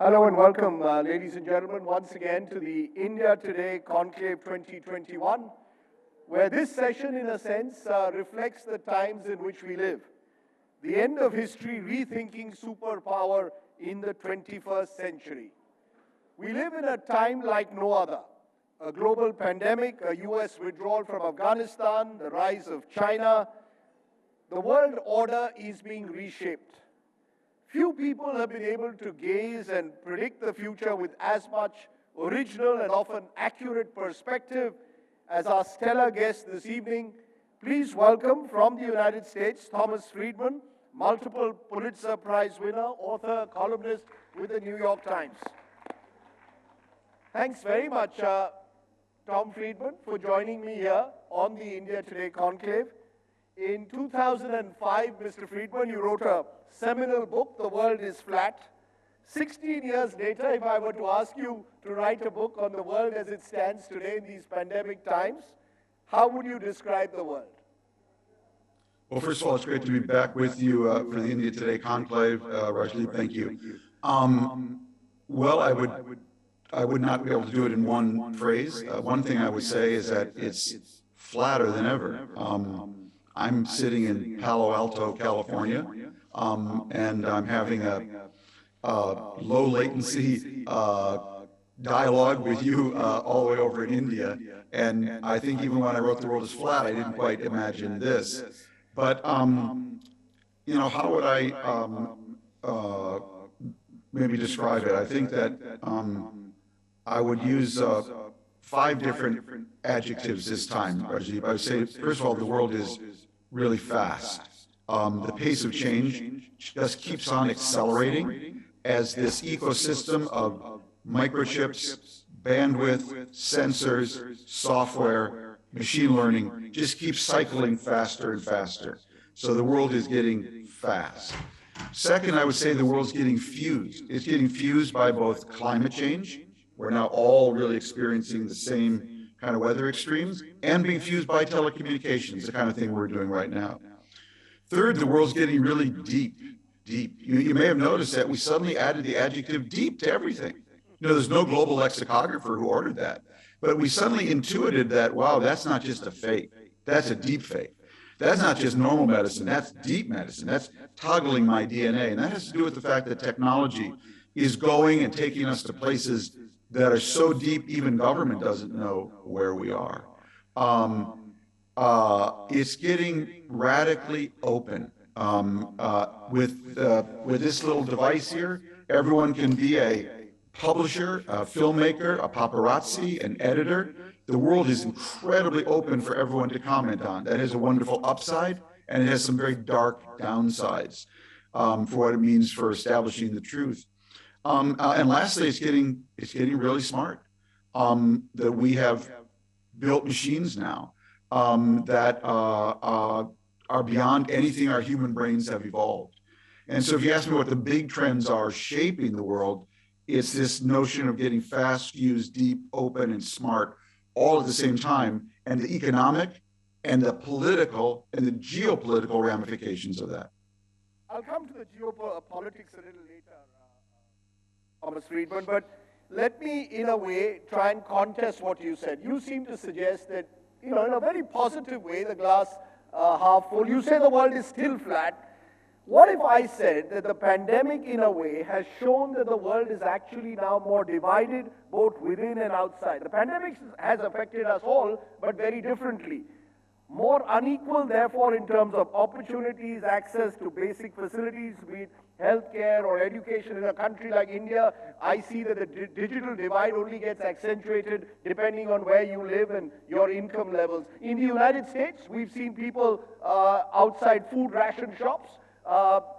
Hello and welcome, ladies and gentlemen, once again to the India Today Conclave 2021, where this session, in a sense, reflects the times in which we live. The end of history, rethinking superpower in the 21st century. We live in a time like no other. A global pandemic, a US withdrawal from Afghanistan, the rise of China. The world order is being reshaped. Few people have been able to gaze and predict the future with as much original and often accurate perspective as our stellar guest this evening. Please welcome from the United States, Thomas Friedman, multiple Pulitzer Prize winner, author, columnist with the New York Times. Thanks very much, Tom Friedman, for joining me here on the India Today Conclave. In 2005, Mr. Friedman, you wrote a seminal book, The World is Flat. 16 years later, if I were to ask you to write a book on the world as it stands today in these pandemic times, how would you describe the world? Well, first of all, it's great to be back with you for the India Today Conclave. Rajdeep, thank you. Well, I would not be able to do it in one phrase. One thing I would say is that it's flatter than ever. I'm sitting in Palo Alto, California, and I'm having a low latency dialogue with you all the way over in India. And I think even when I wrote The World is Flat, I didn't quite imagine this. But, you know, how would I maybe describe it? I think that I would use 5 different adjectives this time, Rajdeep. I would say, first of all, the world is really fast. The pace of change just keeps on accelerating as this ecosystem of microchips, bandwidth, sensors, software, machine learning just keeps cycling faster and faster. So the world is getting fast. Second, I would say the world's getting fused. It's getting fused by both climate change. We're now all really experiencing the same kind of weather extremes, and being fused by telecommunications, the kind of thing we're doing right now. Third, the world's getting really deep. You may have noticed that we suddenly added the adjective deep to everything. You know, there's no global lexicographer who ordered that, but we suddenly intuited that, wow, that's not just a faith, that's a deep faith. That's not just normal medicine, that's deep medicine, that's toggling my DNA, and that has to do with the fact that technology is going and taking us to places that are so deep even government doesn't know where we are. It's getting radically open. With this little device here, everyone can be a publisher, a filmmaker, a paparazzi, an editor. The world is incredibly open for everyone to comment on. That has a wonderful upside, and it has some very dark downsides for what it means for establishing the truth. And lastly, it's getting really smart. That we have built machines now that are beyond anything our human brains have evolved. And so if you ask me what the big trends are shaping the world, it's this notion of getting fast, fused, deep, open, and smart all at the same time, and the economic and the political and the geopolitical ramifications of that. I'll come to the geopolitics a little later, Thomas Friedman, but let me, in a way, try and contest what you said. You seem to suggest that, you know, in a very positive way, the glass half full, you say the world is still flat. What if I said that the pandemic, in a way, has shown that the world is actually now more divided, both within and outside? The pandemic has affected us all, but very differently. More unequal, therefore, in terms of opportunities, access to basic facilities, be it healthcare or education. In a country like India, I see that the digital divide only gets accentuated depending on where you live and your income levels. In the United States, we've seen people outside food ration shops,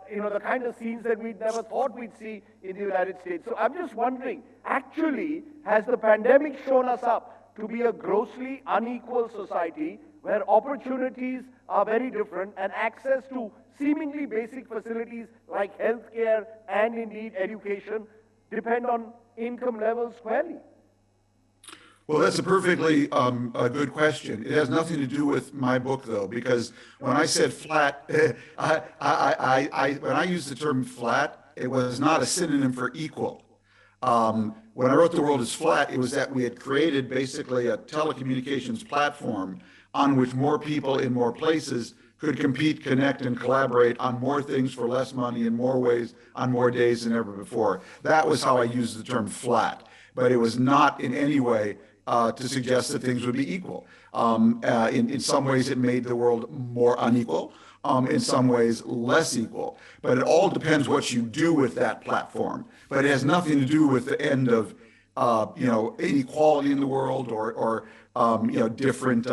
you know, the kind of scenes that we'd never thought we'd see in the United States. So I'm just wondering, actually, has the pandemic shown us up to be a grossly unequal society where opportunities are very different and access to seemingly basic facilities like healthcare and indeed education depend on income levels squarely? Well, that's a perfectly a good question. It has nothing to do with my book, though, because when I said flat, when I used the term flat, it was not a synonym for equal. When I wrote The World is Flat, it was that we had created basically a telecommunications platform on which more people in more places could compete, connect, and collaborate on more things for less money in more ways on more days than ever before. That was how I used the term flat, but it was not in any way to suggest that things would be equal. In some ways, it made the world more unequal. In some ways, less equal. But it all depends what you do with that platform. But it has nothing to do with the end of inequality in the world or different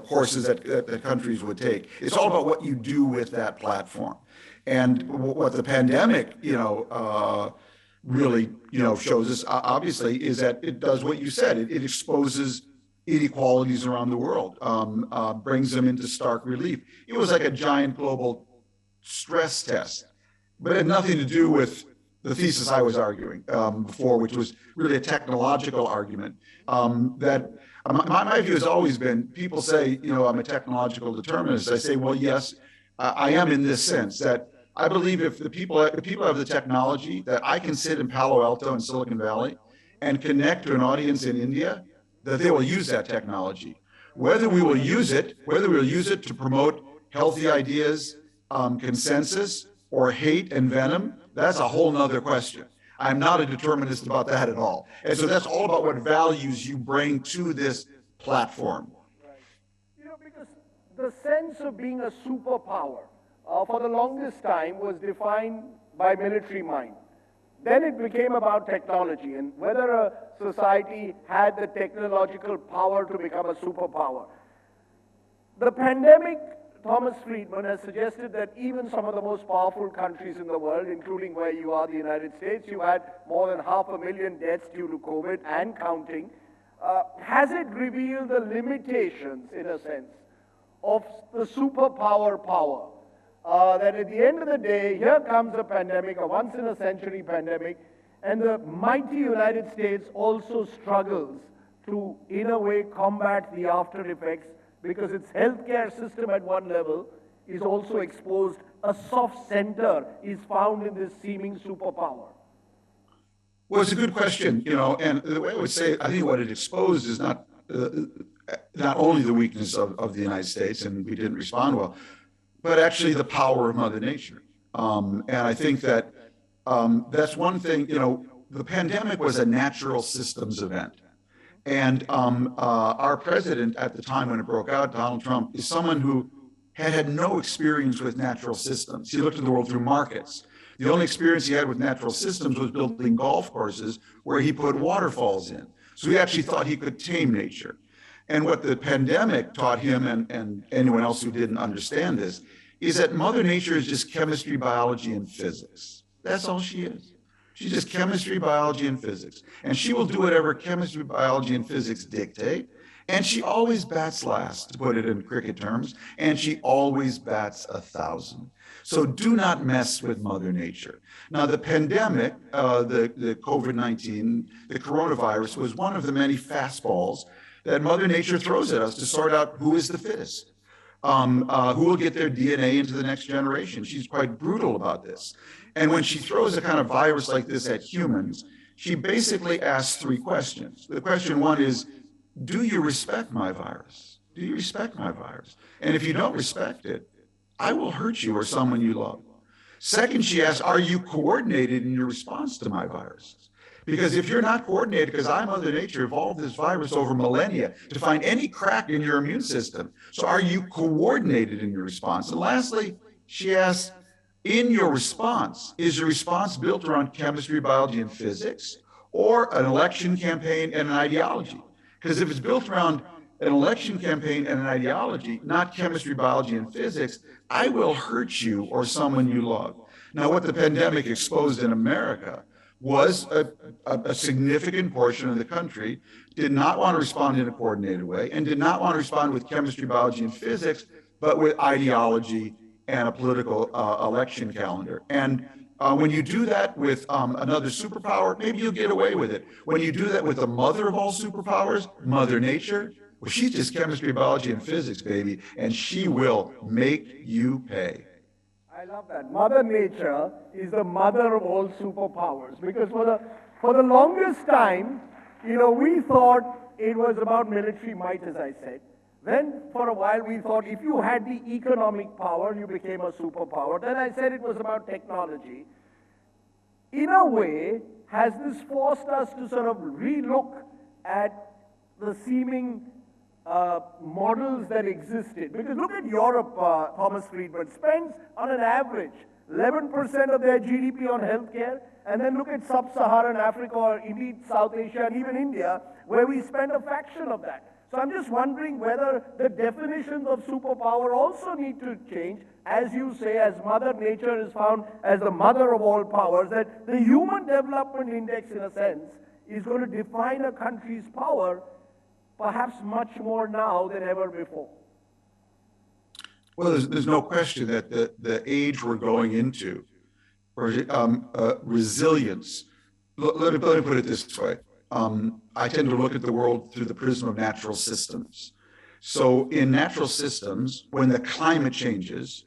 courses that countries would take. It's all about what you do with that platform. And what the pandemic, really, shows us, obviously, is that it does what you said. It exposes inequalities around the world, brings them into stark relief. It was like a giant global stress test, but it had nothing to do with the thesis I was arguing before, which was really a technological argument. That my view has always been, people say, I'm a technological determinist. I say, well, yes, I am in this sense that I believe if people have the technology, that I can sit in Palo Alto in Silicon Valley and connect to an audience in India, that they will use that technology. Whether we will use it to promote healthy ideas, consensus, or hate and venom, that's a whole nother question. I'm not a determinist about that at all. And so that's all about what values you bring to this platform. Right. Because the sense of being a superpower for the longest time was defined by military mind. Then it became about technology and whether a society had the technological power to become a superpower. The pandemic, Thomas Friedman has suggested that even some of the most powerful countries in the world, including where you are, the United States, you had more than 500,000 deaths due to COVID and counting. Has it revealed the limitations, in a sense, of the superpower power? That at the end of the day, here comes a pandemic, a once-in-a-century pandemic, and the mighty United States also struggles to, in a way, combat the after effects because its healthcare system at one level is also exposed. A soft center is found in this seeming superpower. Well, it's a good question, and the way I would say, I think what it exposed is not only the weakness of the United States, and we didn't respond well, but actually the power of Mother Nature. And I think that that's one thing, the pandemic was a natural systems event. And our president at the time when it broke out, Donald Trump, is someone who had no experience with natural systems. He looked at the world through markets. The only experience he had with natural systems was building golf courses where he put waterfalls in. So he actually thought he could tame nature. And what the pandemic taught him and anyone else who didn't understand this is that Mother Nature is just chemistry, biology, and physics. That's all she is. She's just chemistry, biology, and physics. And she will do whatever chemistry, biology, and physics dictate. And she always bats last, to put it in cricket terms, and she always bats 1,000. So do not mess with Mother Nature. Now, the pandemic, the COVID-19, the coronavirus, was one of the many fastballs that Mother Nature throws at us to sort out who is the fittest, who will get their DNA into the next generation. She's quite brutal about this. And when she throws a kind of virus like this at humans, she basically asks three questions. The question one is, do you respect my virus? Do you respect my virus? And if you don't respect it, I will hurt you or someone you love. Second, she asks, are you coordinated in your response to my virus? Because if you're not coordinated, because I, Mother Nature, evolved this virus over millennia to find any crack in your immune system. So are you coordinated in your response? And lastly, she asks, in your response, is your response built around chemistry, biology, and physics, or an election campaign and an ideology? Because if it's built around an election campaign and an ideology, not chemistry, biology, and physics, I will hurt you or someone you love. Now, what the pandemic exposed in America was a significant portion of the country did not want to respond in a coordinated way and did not want to respond with chemistry, biology, and physics, but with ideology and a political election calendar. And when you do that with another superpower, maybe you'll get away with it. When you do that with the mother of all superpowers, Mother Nature, well, she's just chemistry, biology, and physics, baby, and she will make you pay. I love that. Mother Nature is the mother of all superpowers, because for the longest time, we thought it was about military might, as I said. Then, for a while, we thought if you had the economic power, you became a superpower. Then I said it was about technology. In a way, has this forced us to sort of relook at the seeming models that existed? Because look at Europe, Thomas Friedman spends on an average 11% of their GDP on healthcare, and then look at sub-Saharan Africa, or indeed South Asia and even India, where we spend a fraction of that. So I'm just wondering whether the definitions of superpower also need to change, as you say, as Mother Nature is found as the mother of all powers, that the Human Development Index, in a sense, is going to define a country's power perhaps much more now than ever before. Well, there's no question that the age we're going into, resilience, let me put it this way. I tend to look at the world through the prism of natural systems. So in natural systems, when the climate changes,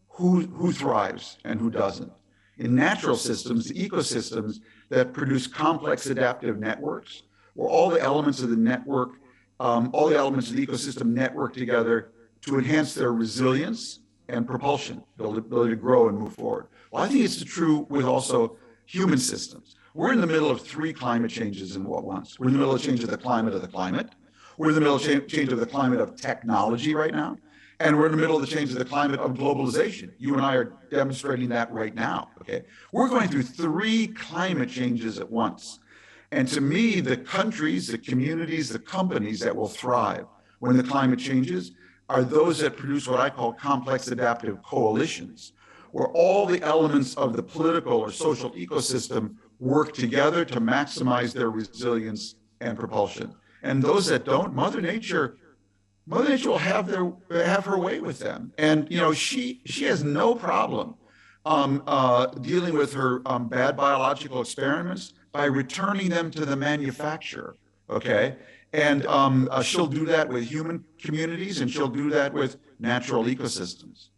who thrives and who doesn't? In natural systems, the ecosystems that produce complex adaptive networks, where all the elements of the network, all the elements of the ecosystem network together to enhance their resilience and propulsion, ability to grow and move forward. Well, I think it's true with also human systems. We're in the middle of 3 climate changes in what once. We're in the middle of change of the climate. We're in the middle of change of the climate of technology right now. And we're in the middle of the change of the climate of globalization. You and I are demonstrating that right now, okay? We're going through 3 climate changes at once. And to me, the countries, the communities, the companies that will thrive when the climate changes are those that produce what I call complex adaptive coalitions, where all the elements of the political or social ecosystem work together to maximize their resilience and propulsion. And those that don't, Mother Nature will have her way with them. And she has no problem dealing with her bad biological experiments by returning them to the manufacturer. Okay, and she'll do that with human communities, and she'll do that with natural ecosystems.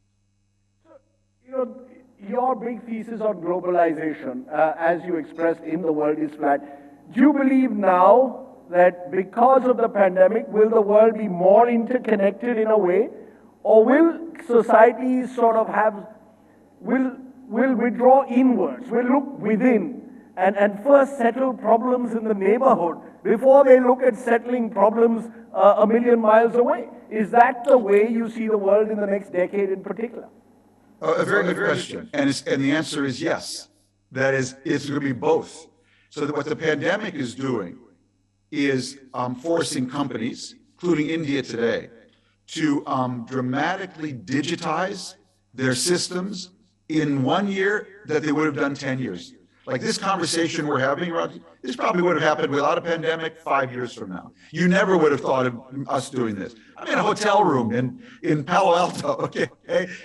Your big thesis on globalization, as you expressed in The World is Flat, do you believe now that because of the pandemic, will the world be more interconnected in a way, or will societies sort of will withdraw inwards, will look within, and first settle problems in the neighborhood before they look at settling problems a million miles away? Is that the way you see the world in the next decade in particular? A very good question, and the answer is yes. That is, it's going to be both. So what the pandemic is doing is forcing companies, including India Today, to dramatically digitize their systems in 1 year that they would have done 10 years. Like this conversation we're having, Roger, this probably would have happened without a pandemic 5 years from now. You never would have thought of us doing this. I'm in a hotel room in Palo Alto, okay?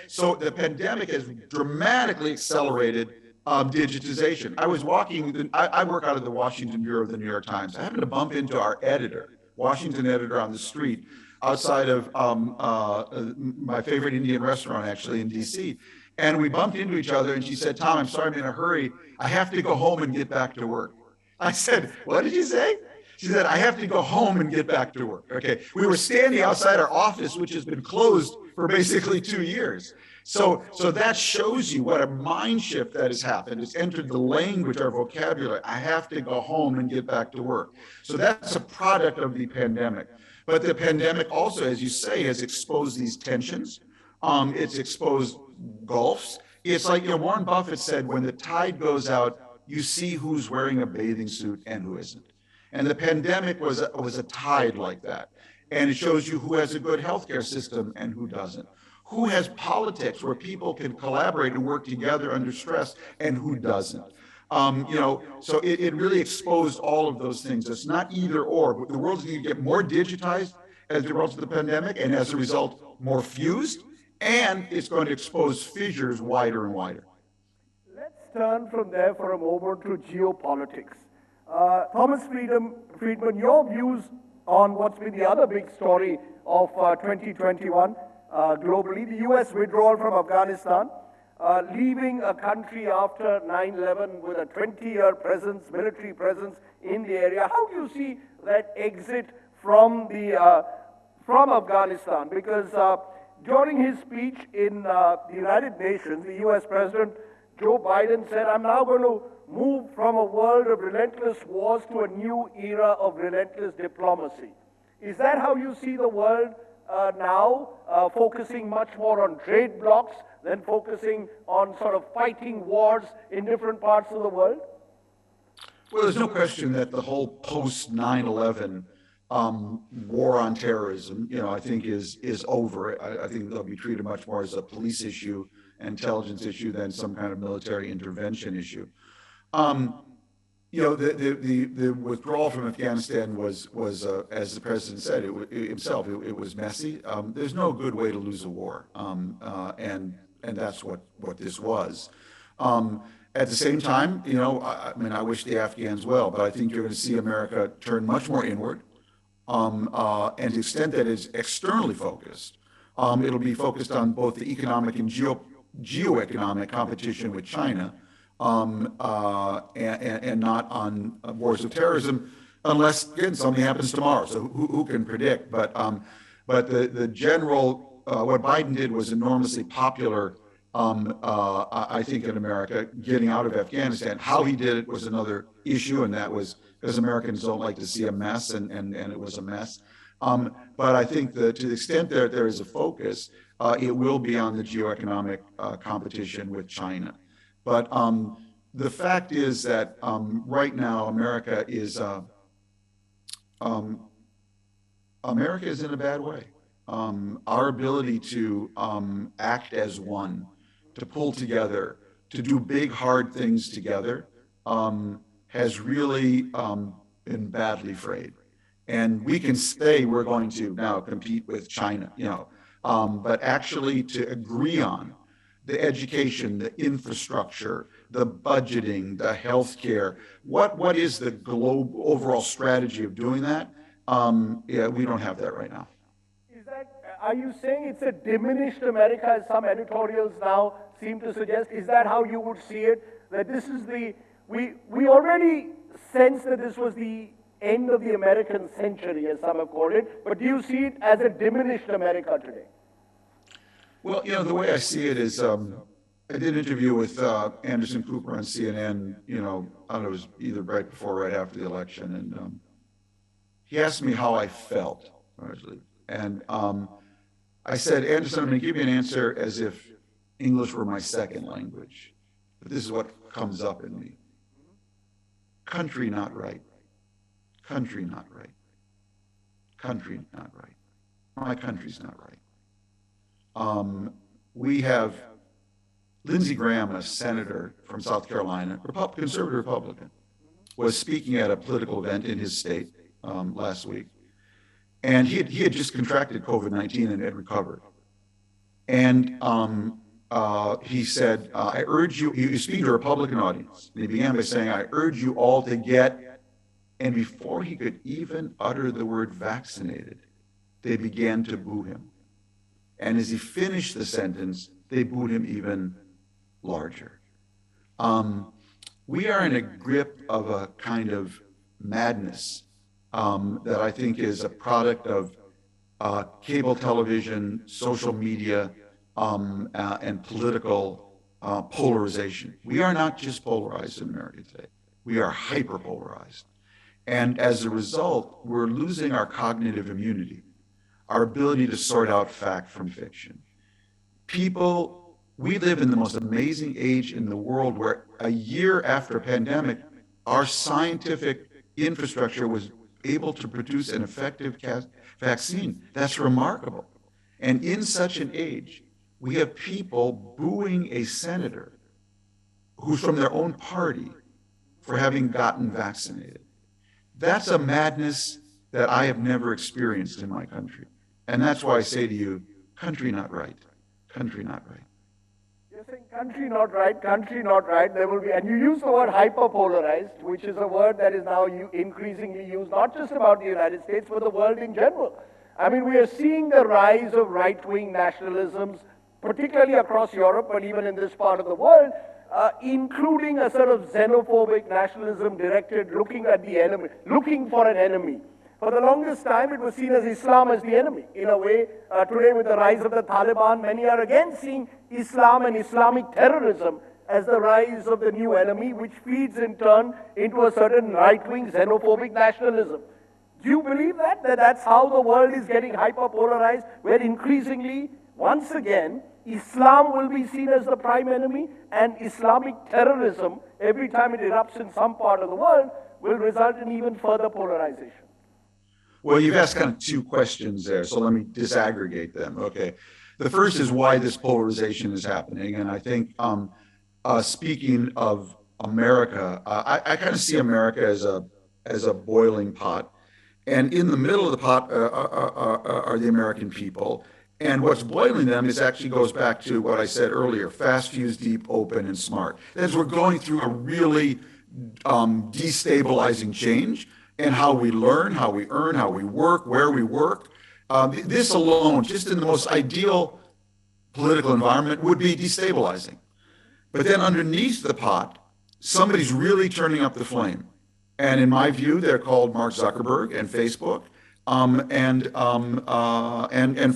So the pandemic has dramatically accelerated digitization. I was walking, I work out of the Washington Bureau of the New York Times. I happened to bump into our editor, Washington editor on the street outside of my favorite Indian restaurant, actually, in DC. And we bumped into each other, and she said, "Tom, I'm sorry, I'm in a hurry. I have to go home and get back to work." I said, "What did you say?" She said, "I have to go home and get back to work." Okay, we were standing outside our office, which has been closed for basically 2 years. So that shows you what a mind shift that has happened. It's entered the language, our vocabulary. I have to go home and get back to work. So that's a product of the pandemic. But the pandemic also, as you say, has exposed these tensions. It's exposed gulfs. It's like Warren Buffett said, when the tide goes out, you see who's wearing a bathing suit and who isn't. And the pandemic was a tide like that. And it shows you who has a good healthcare system and who doesn't. Who has politics where people can collaborate and work together under stress and who doesn't. So it really exposed all of those things. It's not either or, but the world's going to get more digitized as a result of the pandemic, and as a result, more fused, and it's going to expose fissures wider and wider. Let's turn from there for a moment to geopolitics. Thomas Friedman, your views on what's been the other big story of 2021 globally, the US withdrawal from Afghanistan. leaving a country after 9/11 with a 20-year presence, military presence in the area. How do you see that exit from from Afghanistan? Because during his speech in the United Nations, the U.S. President Joe Biden said, "I'm now going to move from a world of relentless wars to a new era of relentless diplomacy." Is that how you see the world now, focusing much more on trade blocks than focusing on sort of fighting wars in different parts of the world? Well, there's no question that the whole post 9/11 war on terrorism, I think is over. I think they'll be treated much more as a police issue, intelligence issue than some kind of military intervention issue. The withdrawal from Afghanistan was as the president said himself, it was messy. There's no good way to lose a war, and that's what this was. At the same time, I wish the Afghans well, but I think you're going to see America turn much more inward. And to the extent that it's externally focused, it'll be focused on both the economic and geoeconomic competition with China, and not on wars of terrorism, unless, again, something happens tomorrow. So who can predict? But the general, what Biden did was enormously popular, I think, in America, getting out of Afghanistan. How he did it was another issue, and that was because Americans don't like to see a mess, and it was a mess. But I think that to the extent there is a focus, it will be on the geoeconomic competition with China. But the fact is that right now America is in a bad way. Our ability to act as one, to pull together, to do big, hard things together, has really been badly frayed. And we can say we're going to now compete with China, but actually to agree on the education, the infrastructure, the budgeting, the healthcare, what is the overall strategy of doing that? We don't have that right now. Are you saying it's a diminished America, as some editorials now seem to suggest? Is that how you would see it? That this is we already sense that this was the end of the American century, as some have called it, but do you see it as a diminished America today? Well, the way I see it is, I did an interview with Anderson Cooper on CNN, I don't know, it was either right before or right after the election, and he asked me how I felt, largely. And I said, Anderson, I'm going to give you an answer as if English were my second language. But this is what comes up in me. Country not right. Country not right. Country not right. My country's not right. We have Lindsey Graham, a senator from South Carolina, conservative Republican, was speaking at a political event in his state last week. And he had just contracted COVID-19 and had recovered. And he said, I urge you, he was speaking to a Republican audience. And he began by saying, I urge you all to get, and before he could even utter the word vaccinated, they began to boo him. And as he finished the sentence, they booed him even larger. We are in a grip of a kind of madness that I think is a product of cable television, social media, and political polarization. We are not just polarized in America today. We are hyperpolarized. And as a result, we're losing our cognitive immunity, our ability to sort out fact from fiction. We live in the most amazing age in the world where a year after a pandemic, our scientific infrastructure was able to produce an effective vaccine. That's remarkable. And in such an age, we have people booing a senator who's from their own party for having gotten vaccinated. That's a madness that I have never experienced in my country. And that's why I say to you, country not right, country not right. You're saying country not right, country not right. There will be, and you use the word hyperpolarized, which is a word that is now increasingly used, not just about the United States, but the world in general. I mean, we are seeing the rise of right-wing nationalisms particularly across Europe, but even in this part of the world, including a sort of xenophobic nationalism directed, looking at the enemy, looking for an enemy. For the longest time, it was seen as Islam as the enemy. In a way, today with the rise of the Taliban, many are again seeing Islam and Islamic terrorism as the rise of the new enemy, which feeds in turn into a certain right-wing xenophobic nationalism. Do you believe that? That that's how the world is getting hyperpolarized, where increasingly, once again, Islam will be seen as the prime enemy, and Islamic terrorism, every time it erupts in some part of the world, will result in even further polarization? Well, you've asked kind of two questions there, so let me disaggregate them. Okay. The first is why this polarization is happening, and I think speaking of America, I kind of see America as a boiling pot, and in the middle of the pot are the American people, and what's boiling them is actually goes back to what I said earlier: fast, fuse, deep, open, and smart. As we're going through a really destabilizing change in how we learn, how we earn, how we work, where we work. This alone, just in the most ideal political environment, would be destabilizing. But then underneath the pot, somebody's really turning up the flame. And in my view, they're called Mark Zuckerberg and Facebook and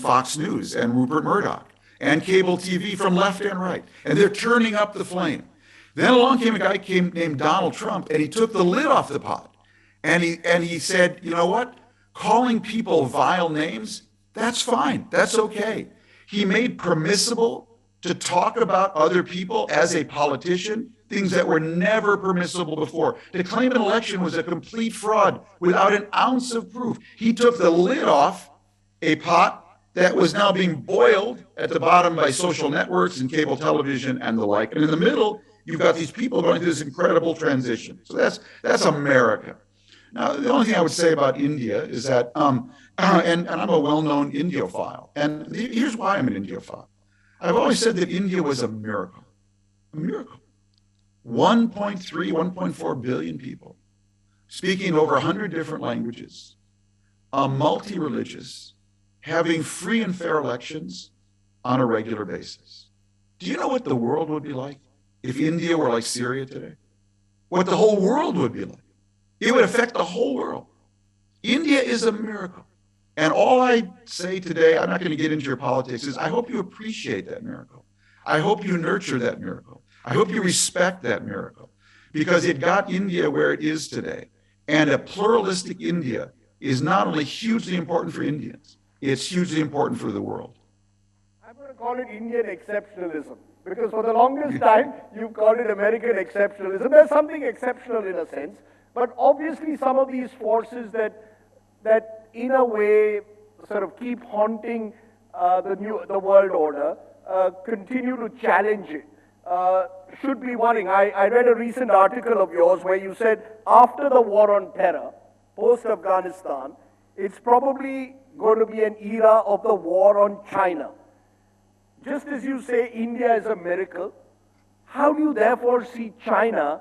Fox News and Rupert Murdoch and cable TV from left and right. And they're turning up the flame. Then along came a guy named Donald Trump, and he took the lid off the pot. And he said, you know what? Calling people vile names, that's fine. That's okay. He made permissible to talk about other people as a politician, things that were never permissible before. To claim an election was a complete fraud without an ounce of proof. He took the lid off a pot that was now being boiled at the bottom by social networks and cable television and the like. And in the middle, you've got these people going through this incredible transition. So that's America. Now, the only thing I would say about India is that, and I'm a well-known Indiophile, and here's why I'm an Indiophile. I've always said that India was a miracle. A miracle. 1.3, 1.4 billion people, speaking over 100 different languages, multi-religious, having free and fair elections on a regular basis. Do you know what the world would be like if India were like Syria today? What the whole world would be like? It would affect the whole world. India is a miracle. And all I say today, I'm not going to get into your politics, is I hope you appreciate that miracle. I hope you nurture that miracle. I hope you respect that miracle, because it got India where it is today. And a pluralistic India is not only hugely important for Indians, it's hugely important for the world. I'm going to call it Indian exceptionalism, because for the longest time, you've called it American exceptionalism. There's something exceptional in a sense, but obviously some of these forces that in a way sort of keep haunting the world order continue to challenge it. Should be worrying. I read a recent article of yours where you said after the war on terror, post-Afghanistan, it's probably going to be an era of the war on China. Just as you say India is a miracle, how do you therefore see China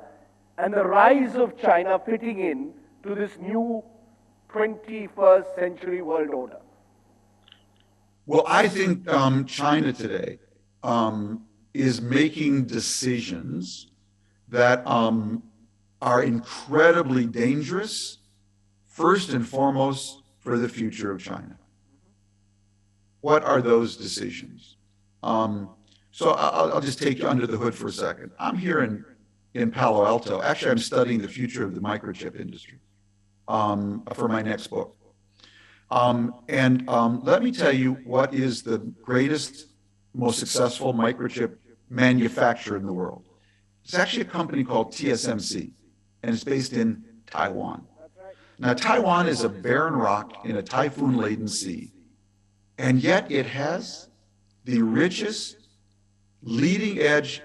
and the rise of China fitting in to this new 21st century world order? Well, I think China today is making decisions that are incredibly dangerous, first and foremost, for the future of China. What are those decisions? So I'll just take you under the hood for a second. I'm here in Palo Alto. Actually, I'm studying the future of the microchip industry for my next book. Let me tell you what is the greatest, most successful microchip manufacturer in the world. It's actually a company called TSMC, and it's based in Taiwan. Now, Taiwan is a barren rock in a typhoon-laden sea, and yet it has the richest, leading-edge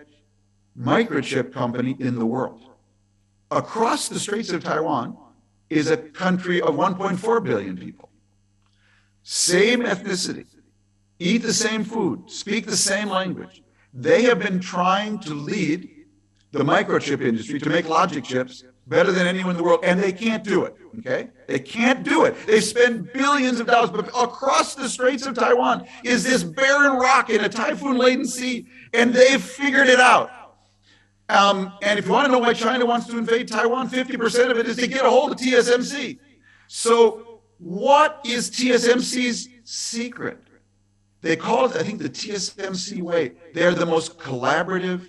microchip company in the world. Across the Straits of Taiwan is a country of 1.4 billion people. Same ethnicity, eat the same food, speak the same language. They have been trying to lead the microchip industry to make logic chips better than anyone in the world, and they can't do it, okay? They can't do it. They spend billions of dollars, but across the Straits of Taiwan is this barren rock in a typhoon-laden sea, and they've figured it out. And if you want to know why China wants to invade Taiwan, 50% of it is to get a hold of TSMC. So what is TSMC's secret? They call it, I think, the TSMC way. They're the most collaborative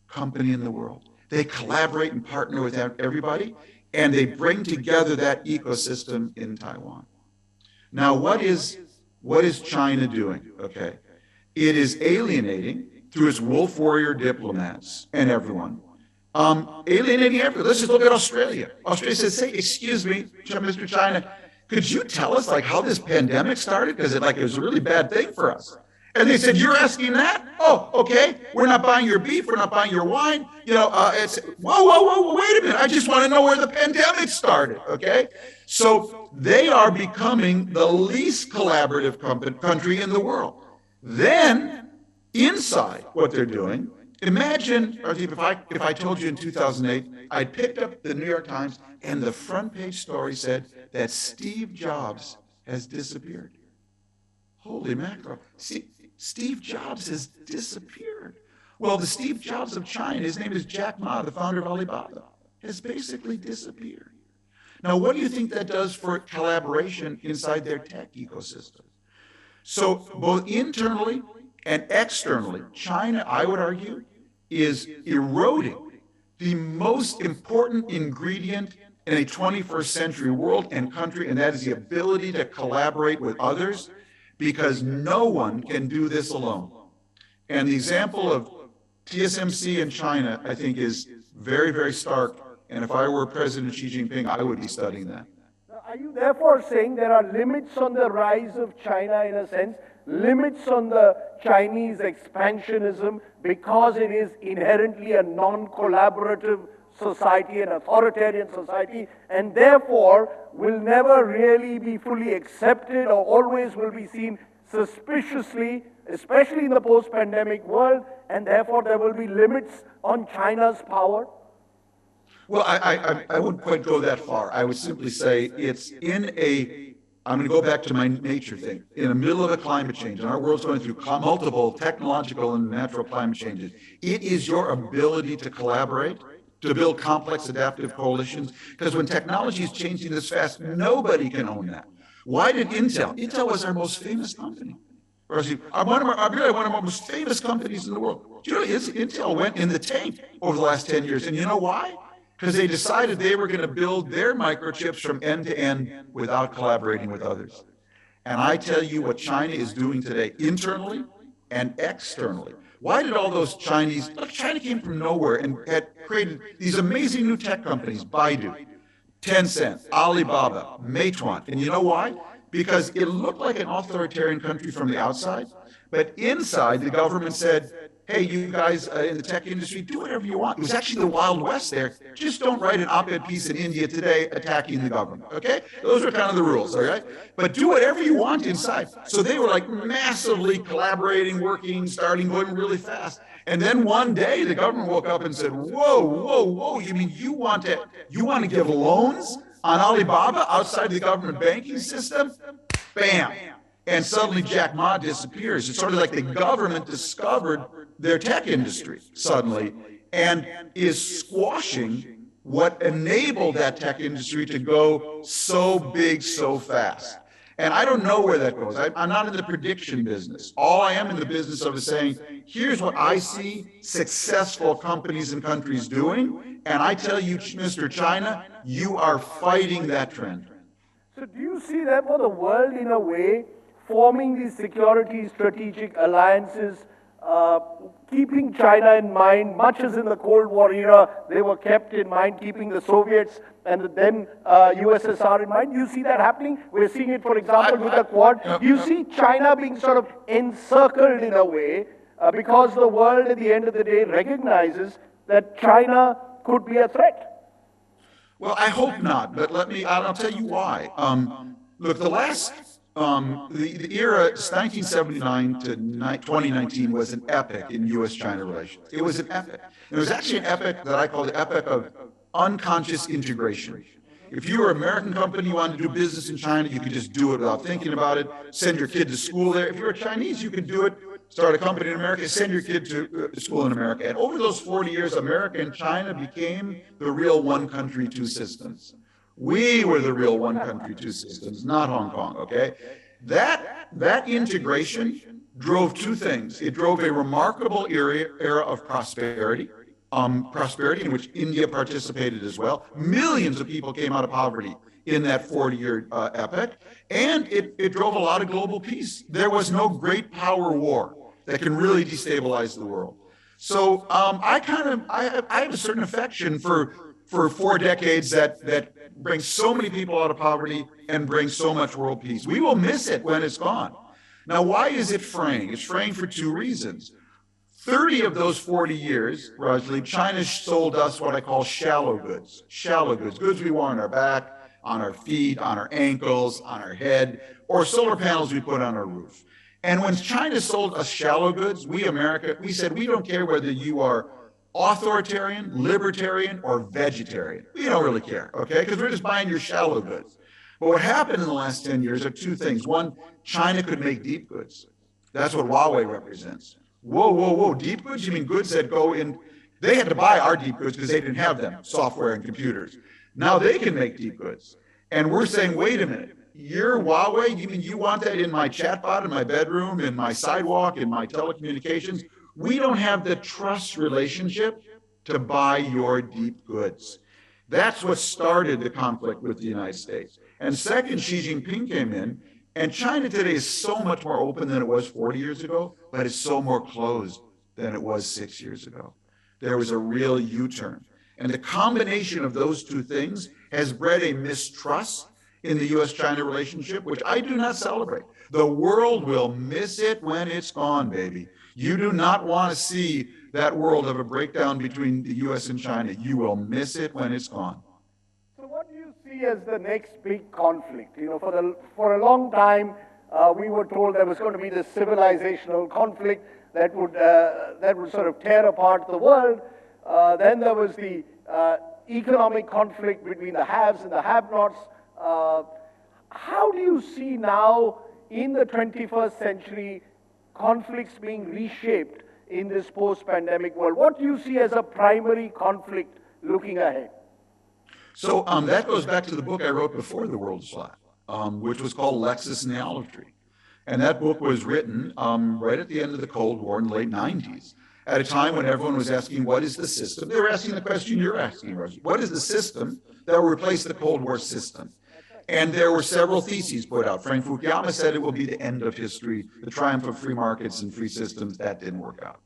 company in the world. They collaborate and partner with everybody, and they bring together that ecosystem in Taiwan. Now, what is China doing? Okay, it is alienating through its wolf warrior diplomats and everyone, alienating everyone. Let's just look at Australia. Australia says, "Say, excuse me, Mr. China, could you tell us like how this pandemic started? Because it was a really bad thing for us." And they said, "You're asking that? Oh, okay. We're not buying your beef. We're not buying your wine. It's whoa, wait a minute. I just want to know where the pandemic started." Okay, so they are becoming the least collaborative country in the world. Then, inside what they're doing, imagine, Rajiv, if I told you in 2008, I picked up the New York Times and the front page story said that Steve Jobs has disappeared. Holy mackerel. Steve Jobs has disappeared. Well, the Steve Jobs of China, his name is Jack Ma, the founder of Alibaba, has basically disappeared. Now, what do you think that does for collaboration inside their tech ecosystem? So both internally and externally, China, I would argue, is eroding the most important ingredient in a 21st century world and country, and that is the ability to collaborate with others, because no one can do this alone. And the example of TSMC in China, I think, is very, very stark. And if I were President Xi Jinping, I would be studying that. Are you therefore saying there are limits on the rise of China in a sense, limits on the Chinese expansionism because it is inherently a non-collaborative society, an authoritarian society, and therefore will never really be fully accepted or always will be seen suspiciously, especially in the post-pandemic world, and therefore there will be limits on China's power? Well, I wouldn't quite go that far. I would simply say it's I'm going to go back to my nature thing. In the middle of a climate change, and our world's going through multiple technological and natural climate changes, it is your ability to collaborate, to build complex adaptive coalitions, because when technology is changing this fast, nobody can own that. Why did Intel was our most famous company. One of our most famous companies in the world. Do you know, Intel went in the tank over the last 10 years, and you know why? Because they decided they were going to build their microchips from end to end without collaborating with others. And I tell you what China is doing today, internally and externally. Why did all those China came from nowhere and had created these amazing new tech companies, Baidu, Tencent, Alibaba, Meituan. And you know why? Because it looked like an authoritarian country from the outside, but inside the government said, hey, you guys in the tech industry, do whatever you want. It was actually the Wild West there. Just don't write an op-ed piece in India Today attacking the government, okay? Those are kind of the rules, all right? But do whatever you want inside. So they were like massively collaborating, working, starting, going really fast. And then one day the government woke up and said, whoa, you mean you want to give loans on Alibaba outside the government banking system? Bam. And suddenly Jack Ma disappears. It's sort of like the government discovered their tech industry suddenly and is squashing what enabled that tech industry to go so big so fast. And I don't know where that goes. I'm not in the prediction business. All I am in the business of is saying, here's what I see successful companies and countries doing, and I tell you, Mr. China, you are fighting that trend. So do you see that for the world in a way, forming these security strategic alliances, keeping China in mind, much as in the Cold War era, they were kept in mind, keeping the Soviets and the then USSR in mind? Do you see that happening? We're seeing it, for example, with the Quad. Do you see China being sort of encircled in a way because the world at the end of the day recognizes that China could be a threat? Well, I hope not, but I'll tell you why. Look, the era 1979 to 2019 was an epic in U.S.-China relations. It was an epic. And it was actually an epic that I call the epic of unconscious integration. If you were an American company, you wanted to do business in China, you could just do it without thinking about it, send your kid to school there. If you're a Chinese, you could do it, start a company in America, send your kid to school in America. And over those 40 years, America and China became the real one country, two systems. We were the real one country, two systems, not Hong Kong, okay? That integration drove two things. It drove a remarkable era of prosperity in which India participated as well. Millions of people came out of poverty in that 40-year epoch, and it drove a lot of global peace. There was no great power war that can really destabilize the world. So I have a certain affection for 4 decades that bring so many people out of poverty and bring so much world peace. We will miss it when it's gone. Now, why is it fraying? It's fraying for 2 reasons. 30 of those 40 years, Rajli, China sold us what I call shallow goods. Shallow goods, goods we wore on our back, on our feet, on our ankles, on our head, or solar panels we put on our roof. And when China sold us shallow goods, we said, we don't care whether you are authoritarian, libertarian, or vegetarian. We don't really care, okay? Because we're just buying your shallow goods. But what happened in the last 10 years are 2 things. One, China could make deep goods. That's what Huawei represents. Whoa, deep goods? You mean goods that go in? They had to buy our deep goods because they didn't have them, software and computers. Now they can make deep goods. And we're saying, wait a minute, you're Huawei? You mean you want that in my chatbot, in my bedroom, in my sidewalk, in my telecommunications? We don't have the trust relationship to buy your deep goods. That's what started the conflict with the United States. And second, Xi Jinping came in, and China today is so much more open than it was 40 years ago, but it's so more closed than it was 6 years ago. There was a real U-turn. And the combination of those 2 things has bred a mistrust in the U.S.-China relationship, which I do not celebrate. The world will miss it when it's gone, baby. You do not want to see that world of a breakdown between the U.S. and China. You will miss it when it's gone. So what do you see as the next big conflict? You know, for a long time, we were told there was going to be this civilizational conflict that would sort of tear apart the world. Then there was the economic conflict between the haves and the have-nots. How do you see now, in the 21st century, conflicts being reshaped in this post-pandemic world? What do you see as a primary conflict looking ahead? So that goes back to the book I wrote before The World is Flat, which was called Lexis and the Olive Tree. And that book was written right at the end of the Cold War in the late 90s, at a time when everyone was asking, what is the system? They were asking the question you're asking, Rosie. What is the system that will replace the Cold War system? And there were several theses put out. Frank Fukuyama said it will be the end of history, the triumph of free markets and free systems. That didn't work out.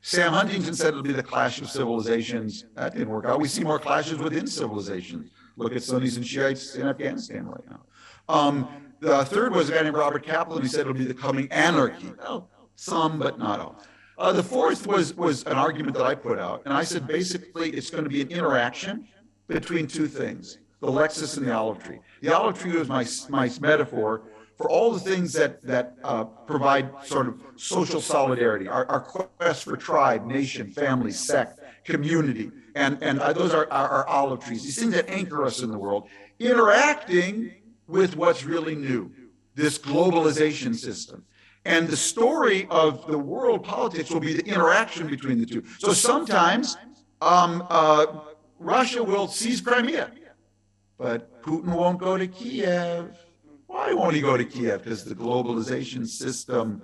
Sam Huntington said it'll be the clash of civilizations. That didn't work out. We see more clashes within civilizations. Look at Sunnis and Shiites in Afghanistan right now. The third was a guy named Robert Kaplan. He said it'll be the coming anarchy. Well, some, but not all. The fourth was an argument that I put out. And I said, basically, it's going to be an interaction between 2 things, the Lexis and the olive tree. The olive tree was my metaphor for all the things that provide sort of social solidarity, our quest for tribe, nation, family, sect, community, and those are our olive trees, these things that anchor us in the world, interacting with what's really new, this globalization system. And the story of the world politics will be the interaction between the 2. So sometimes Russia will seize Crimea, but Putin won't go to Kiev. Why won't he go to Kiev? Because the globalization system,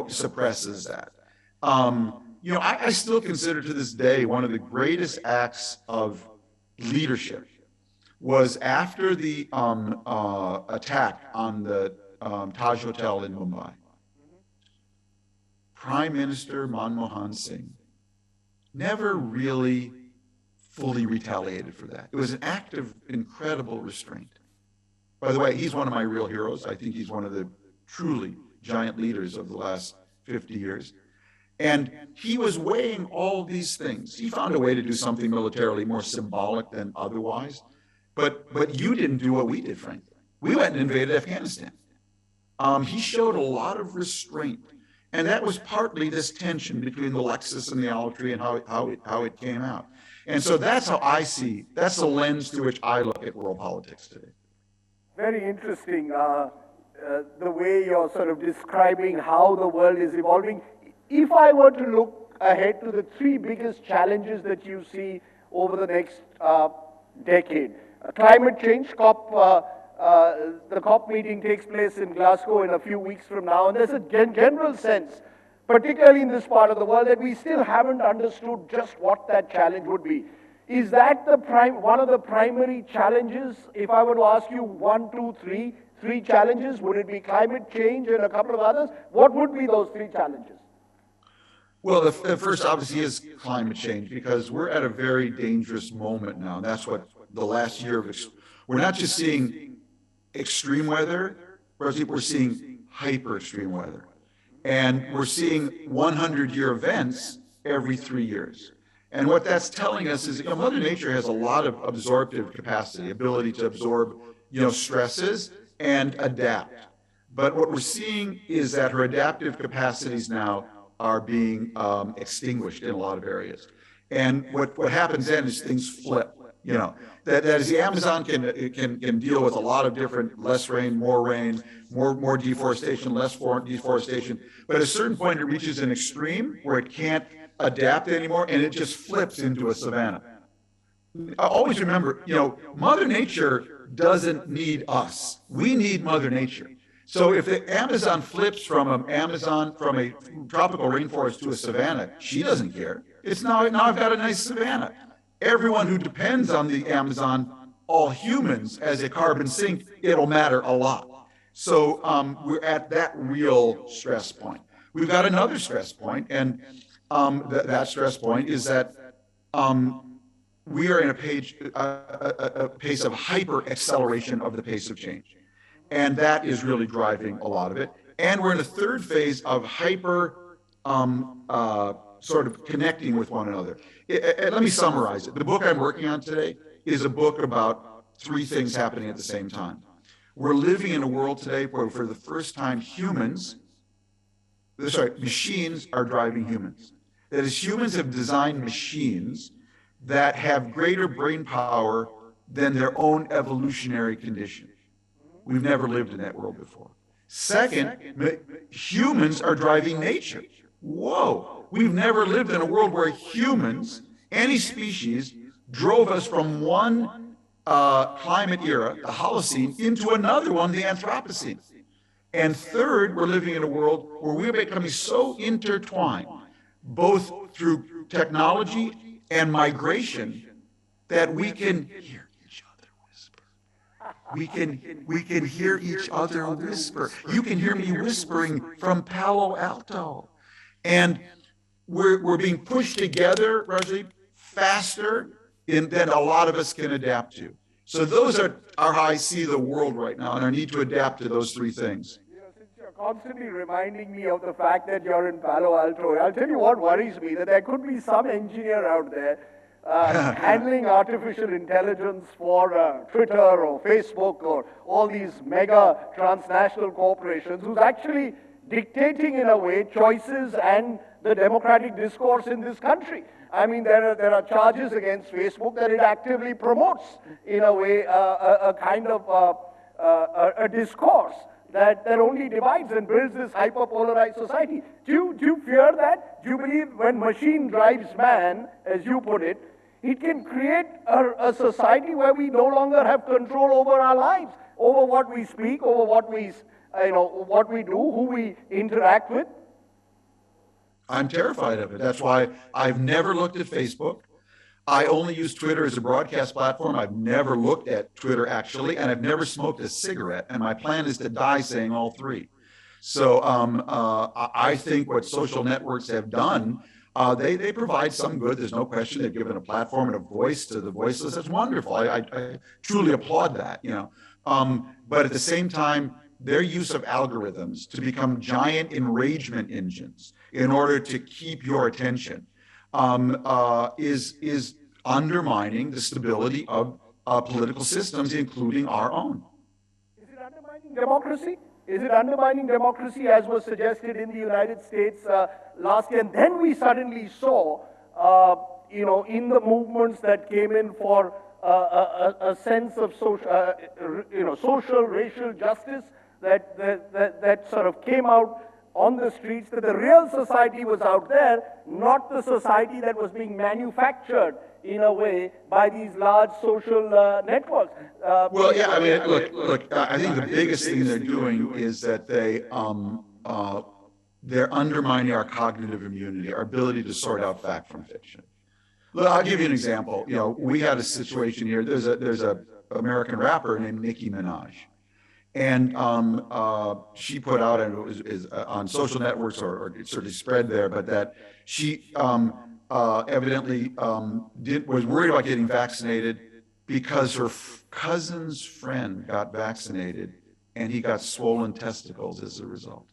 suppresses that. I still consider to this day one of the greatest acts of leadership was after the attack on the Taj Hotel in Mumbai. Prime Minister Manmohan Singh never really fully retaliated for that. It was an act of incredible restraint. By the way, he's one of my real heroes. I think he's one of the truly giant leaders of the last 50 years. And he was weighing all these things. He found a way to do something militarily more symbolic than otherwise. But you didn't do what we did, frankly. We went and invaded Afghanistan. He showed a lot of restraint. And that was partly this tension between the Lexus and the Altree and how it came out. And so that's how I see, that's the lens through which I look at world politics today. Very interesting, the way you're sort of describing how the world is evolving. If I were to look ahead to the three biggest challenges that you see over the next decade, climate change, the COP meeting takes place in Glasgow in a few weeks from now, and there's a general sense, particularly in this part of the world, that we still haven't understood just what that challenge would be. Is that one of the primary challenges? If I were to ask you one, two, three challenges, would it be climate change and a couple of others? What would be those three challenges? Well, the first obviously is climate change, because we're at a very dangerous moment now. That's what the last year of, we're not just seeing extreme weather, we're seeing hyper extreme weather. And we're seeing 100-year events every 3 years. And what that's telling us is, Mother Nature has a lot of absorptive capacity, ability to absorb, stresses and adapt. But what we're seeing is that her adaptive capacities now are being extinguished in a lot of areas. And what happens then is things flip. That as the Amazon can deal with a lot of different, less rain, more deforestation, less deforestation. But at a certain point, it reaches an extreme where it can't adapt anymore, and it just flips into a savanna. I always remember, Mother Nature doesn't need us. We need Mother Nature. So if the Amazon flips from a tropical rainforest to a savanna, she doesn't care. It's now I've got a nice savanna. Everyone who depends on the Amazon, all humans, as a carbon sink, it'll matter a lot. So we're at that real stress point. We've got another stress point, and that stress point is that we are in a pace of hyper acceleration of the pace of change. And that is really driving a lot of it. And we're in a third phase of hyper sort of connecting with one another. Let me summarize it. The book I'm working on today is a book about three things happening at the same time. We're living in a world today where for the first time machines are driving humans. That is, humans have designed machines that have greater brain power than their own evolutionary condition. We've never lived in that world before. Second, humans are driving nature. Whoa, we've never lived in a world where humans, any species, drove us from one climate era, the Holocene, into another one, the Anthropocene. And third, we're living in a world where we're becoming so intertwined, both through technology and migration, that we can hear each other whisper. We can hear each other whisper. You can hear me whispering from Palo Alto. And we're being pushed together, Rajdeep, faster than a lot of us can adapt to. So those are how I see the world right now, and our need to adapt to those three things. Since you're constantly reminding me of the fact that you're in Palo Alto, I'll tell you what worries me, that there could be some engineer out there handling artificial intelligence for Twitter or Facebook or all these mega transnational corporations, who's actually dictating in a way choices and the democratic discourse in this country. I mean, there are charges against Facebook that it actively promotes, in a way, a kind of a discourse that only divides and builds this hyperpolarized society. Do you fear that? Do you believe when machine drives man, as you put it, it can create a society where we no longer have control over our lives, over what we speak, over what we do, who we interact with? I'm terrified of it. That's why I've never looked at Facebook. I only use Twitter as a broadcast platform. I've never looked at Twitter, actually, and I've never smoked a cigarette. And my plan is to die saying all three. So I think what social networks have done, they provide some good. There's no question. They've given a platform and a voice to the voiceless. That's wonderful. I truly applaud that. But at the same time, their use of algorithms to become giant enragement engines in order to keep your attention is undermining the stability of political systems, including our own. Is it undermining democracy? Is it undermining democracy, as was suggested in the United States last year? And then we suddenly saw, in the movements that came in for a sense of social, racial justice that sort of came out on the streets, that the real society was out there, not the society that was being manufactured in a way by these large social networks. Well, yeah, I mean, look, I think the biggest thing they're doing is that they're undermining our cognitive immunity, our ability to sort out fact from fiction. Look, I'll give you an example. We had a situation here. There's a American rapper named Nicki Minaj. And she put out, and it was on social networks, or it certainly spread there, but that she evidently was worried about getting vaccinated because her cousin's friend got vaccinated and he got swollen testicles as a result.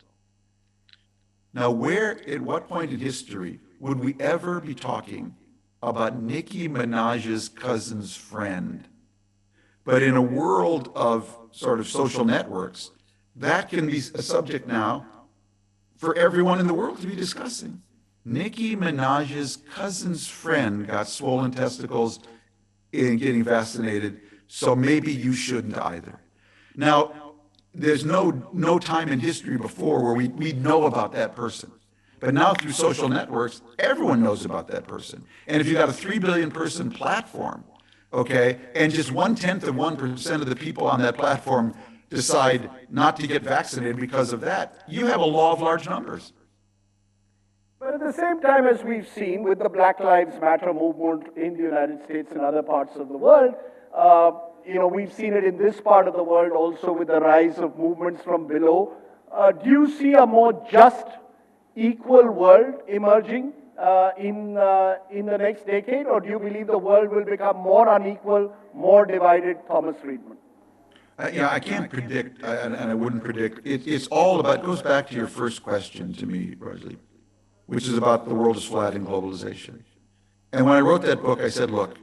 Now, at what point in history would we ever be talking about Nicki Minaj's cousin's friend? But in a world of sort of social networks, that can be a subject now for everyone in the world to be discussing. Nicki Minaj's cousin's friend got swollen testicles in getting vaccinated, so maybe you shouldn't either. Now, there's no time in history before where we know about that person. But now through social networks, everyone knows about that person. And if you've got a 3 billion person platform, okay, and just 0.1% of the people on that platform decide not to get vaccinated because of that, you have a law of large numbers. But at the same time, as we've seen with the Black Lives Matter movement in the United States and other parts of the world, we've seen it in this part of the world also with the rise of movements from below. Do you see a more just, equal world emerging in the next decade, or do you believe the world will become more unequal, more divided? Thomas Friedman. I can't predict, and I wouldn't predict. It's all about, it goes back to your first question to me, Rosalie, which is about the world is flat in globalization. And when I wrote that book, I said, look,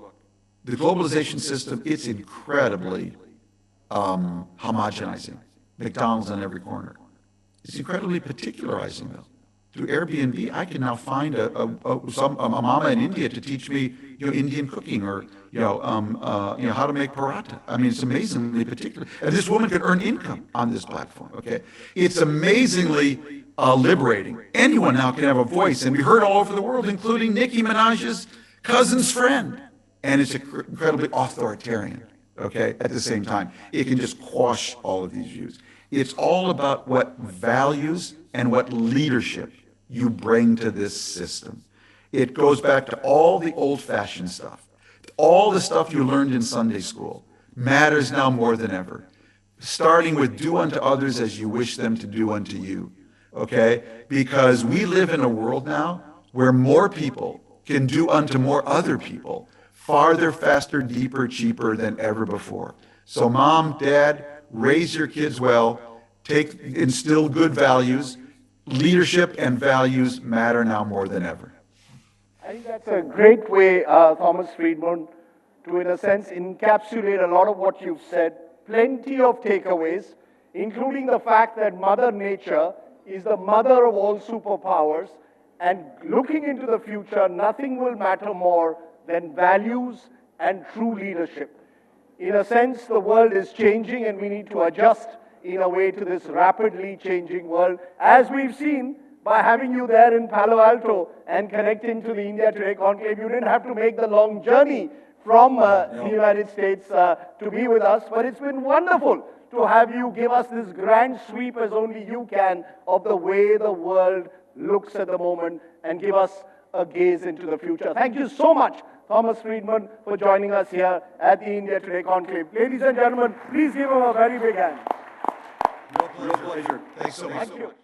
the globalization system, it's incredibly homogenizing. McDonald's on every corner. It's incredibly particularizing, though. Through Airbnb, I can now find a mama in India to teach me, Indian cooking, or how to make paratha. I mean, it's amazingly particular. And this woman can earn income on this platform. Okay, it's amazingly liberating. Anyone now can have a voice, and we heard all over the world, including Nicki Minaj's cousin's friend. And it's incredibly authoritarian. Okay, at the same time, it can just quash all of these views. It's all about what values and what leadership you bring to this system. It goes back to all the old-fashioned stuff. All the stuff you learned in Sunday school matters now more than ever. Starting with do unto others as you wish them to do unto you, okay? Because we live in a world now where more people can do unto more other people farther, faster, deeper, cheaper than ever before. So mom, dad, raise your kids well, instill good values. Leadership and values matter now more than ever. I think that's a great way, Thomas Friedman, to, in a sense, encapsulate a lot of what you've said. Plenty of takeaways, including the fact that Mother Nature is the mother of all superpowers, and looking into the future, nothing will matter more than values and true leadership. In a sense, the world is changing, and we need to adjust in a way to this rapidly changing world, as we've seen by having you there in Palo Alto and connecting to the India Today Conclave. You didn't have to make the long journey from the United States to be with us, but it's been wonderful to have you give us this grand sweep, as only you can, of the way the world looks at the moment, and give us a gaze into the future. Thank you so much, Thomas Friedman, for joining us here at the India Today Conclave. Ladies and gentlemen, please give him a very big hand. Real pleasure. Thanks so much. Thank you.